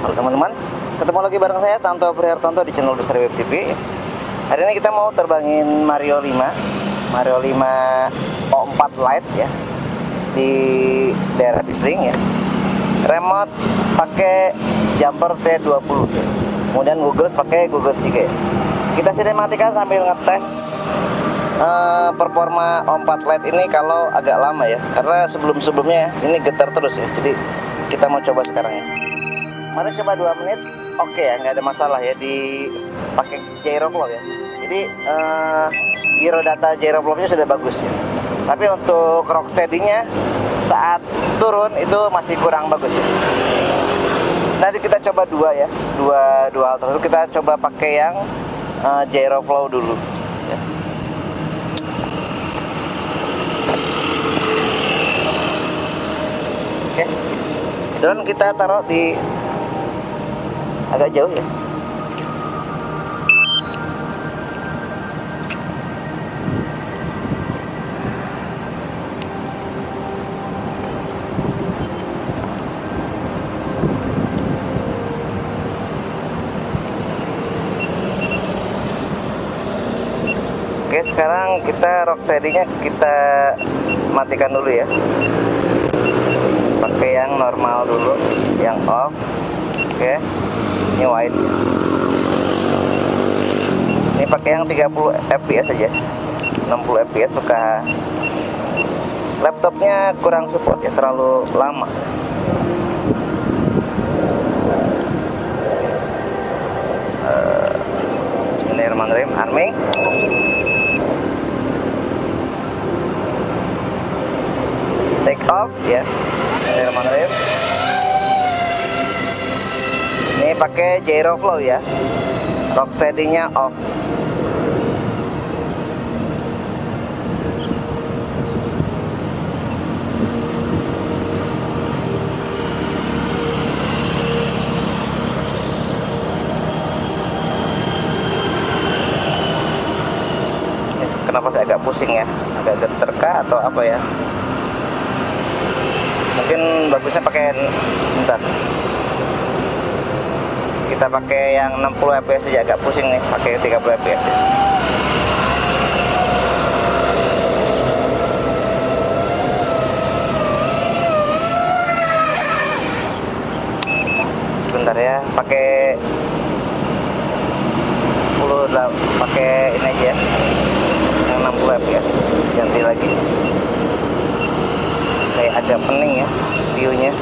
Halo teman-teman, ketemu lagi bareng saya Tanto Prihartanto di channel Besar Web TV. Hari ini kita mau terbangin Mario 5 O4 Lite ya, di daerah Bisling ya. Remote pakai jumper T20 ya. Kemudian Google pakai Google 3 ya. Kita sinematikan sambil ngetes performa O4 Lite ini kalau agak lama ya, karena sebelum-sebelumnya ini getar terus ya. Jadi kita mau coba sekarang ya. Mari coba 2 menit. Oke ya, nggak ada masalah ya, dipakai gyroflow ya. Jadi giro data gyroflow-nya sudah bagus ya. Tapi untuk rocksteady-nya saat turun itu masih kurang bagus ya. Nanti kita coba dua ya, dua hal tersebut. Kita coba pakai yang gyroflow dulu ya. Oke, drone kita taruh di agak jauh ya. Oke, sekarang kita rocksteady-nya kita matikan dulu ya. Pakai yang normal dulu, yang off. Oke, ini wide. Ini pakai yang 30 fps aja, 60 fps suka. Laptopnya kurang support ya, terlalu lama. Bismillahirrahmanirrahim. Arming. Take off ya. Bismillahirrahmanirrahim. Ini pakai gyroflow ya. Rocksteady-nya off. Ini kenapa saya agak pusing ya? Agak geter kah atau apa ya? Mungkin bagusnya pakai, sebentar, kita pakai yang 60 fps aja, agak pusing nih pakai 30 fps ya. Sebentar ya, pakai 10 lah, pakai ini aja yang 60 fps, ganti lagi. Kayak agak pening ya viewnya,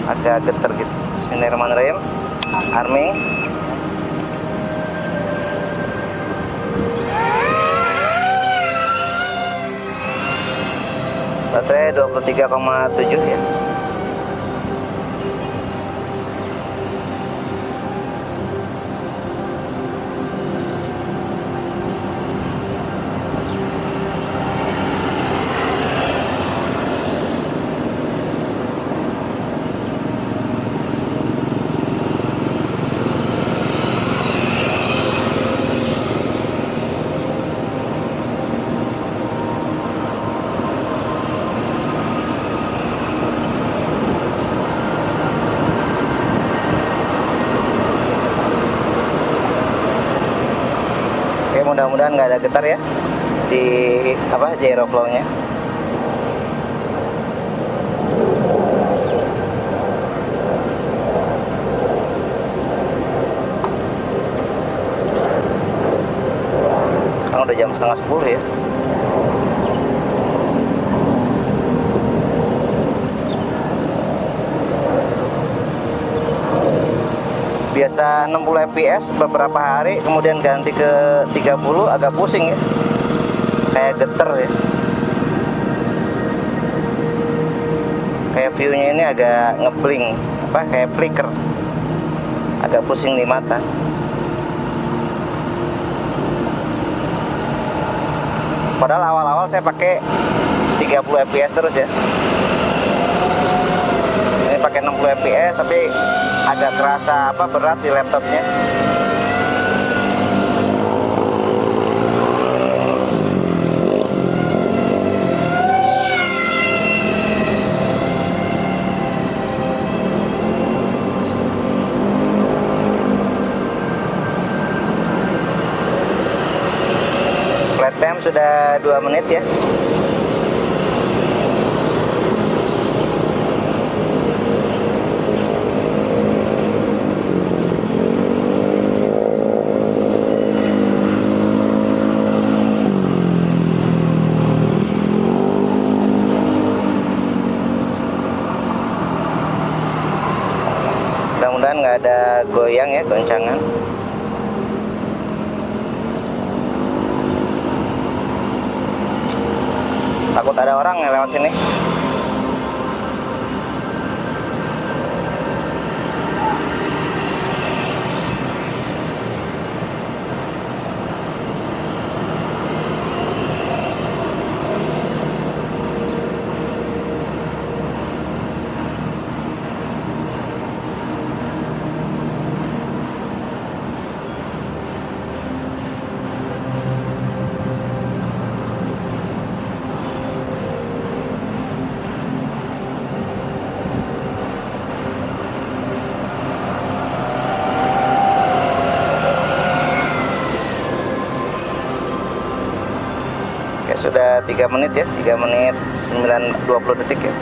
agak geter gitu. Bismillahirrahmanirrahim. Arming. Baterai 23,7 ya. Mudah-mudahan nggak ada getar ya di gyroflow-nya. Kan udah jam setengah 10 ya. Biasa 60 fps beberapa hari, kemudian ganti ke 30, agak pusing ya, kayak geter ya, kayak viewnya ini agak ngebling, kayak flicker, agak pusing di mata. Padahal awal-awal saya pakai 30 fps terus ya. Ini pakai 60 fps tapi agak kerasa berat di laptopnya. 2 menit ya. Mudah-mudahan nggak ada goyang ya, goncangan. Takut ada orang yang lewat sini. Oke, sudah 3 menit ya, 3 menit 20 detik ya.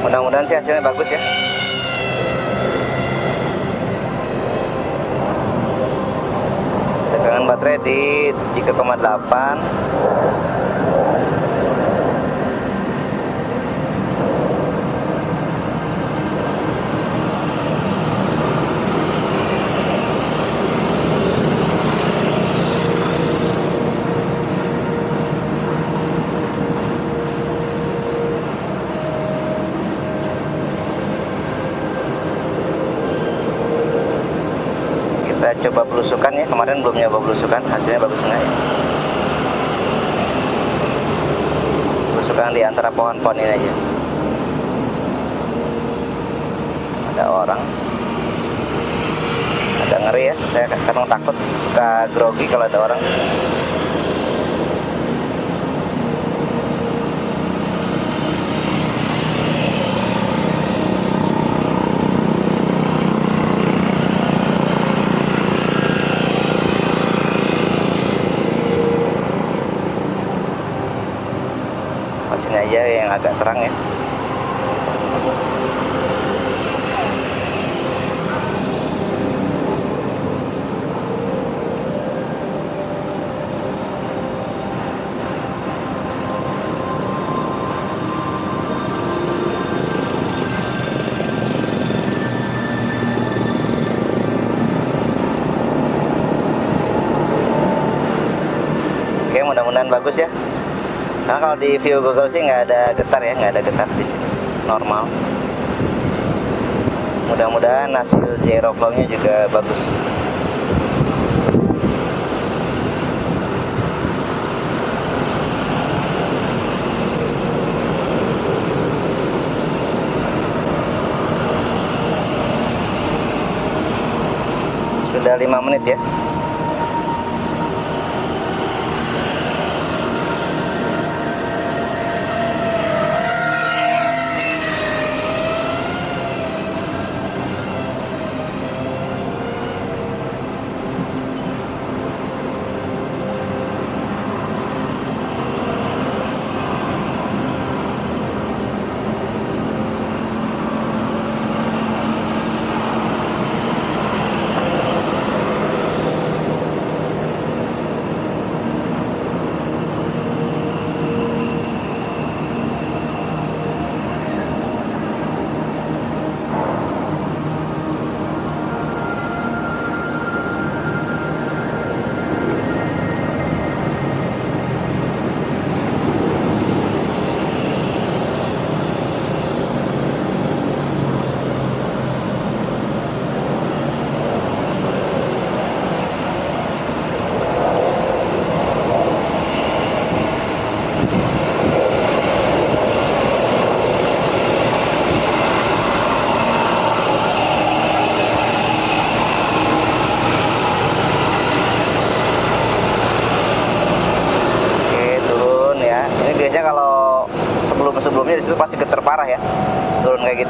Mudah-mudahan sih hasilnya bagus ya. Tegangan baterai di 3,8. Kita coba belusukan ya, kemarin belum nyoba belusukan, hasilnya bagus nggak ya? Belusukan di antara pohon-pohon ini aja. Ada orang, agak ngeri ya, saya kadang takut, suka grogi kalau ada orang. Sini aja yang agak terang ya. Oke, mudah-mudahan bagus ya. Karena kalau di view Google sih nggak ada getar ya, nggak ada getar di sini, normal. Mudah-mudahan hasil gyroflow-nya juga bagus. Sudah 5 menit ya.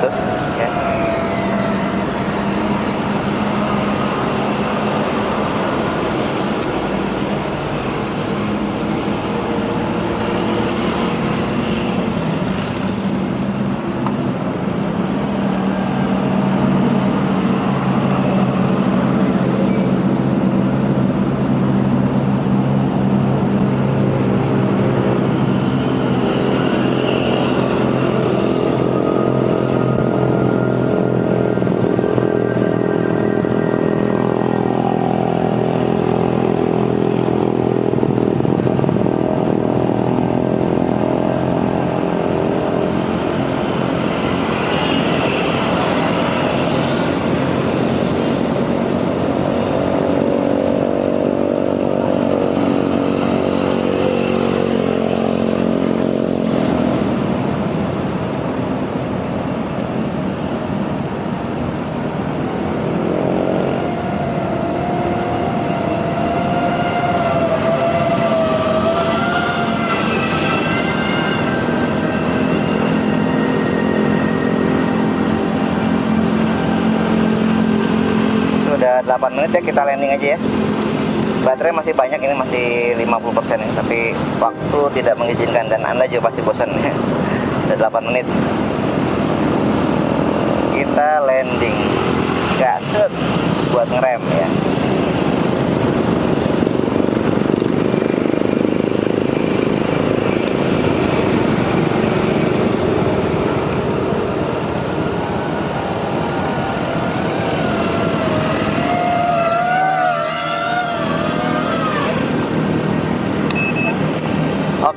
putus ya. Sudah 8 menit ya, kita landing aja ya. Baterai masih banyak, ini masih 50% ya, tapi waktu tidak mengizinkan dan Anda juga pasti bosan ya. Sudah 8 menit. Kita landing. Gasut buat ngerem ya.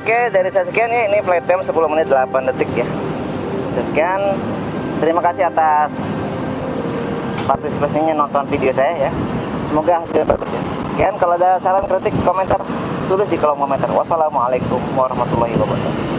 Oke, dari saya sekian ya, ini flight time 10 menit 8 detik ya. Sekian, terima kasih atas partisipasinya nonton video saya ya. Semoga hasilnya bagus ya. Sekian, kalau ada saran, kritik, komentar, tulis di kolom komentar. Wassalamualaikum warahmatullahi wabarakatuh.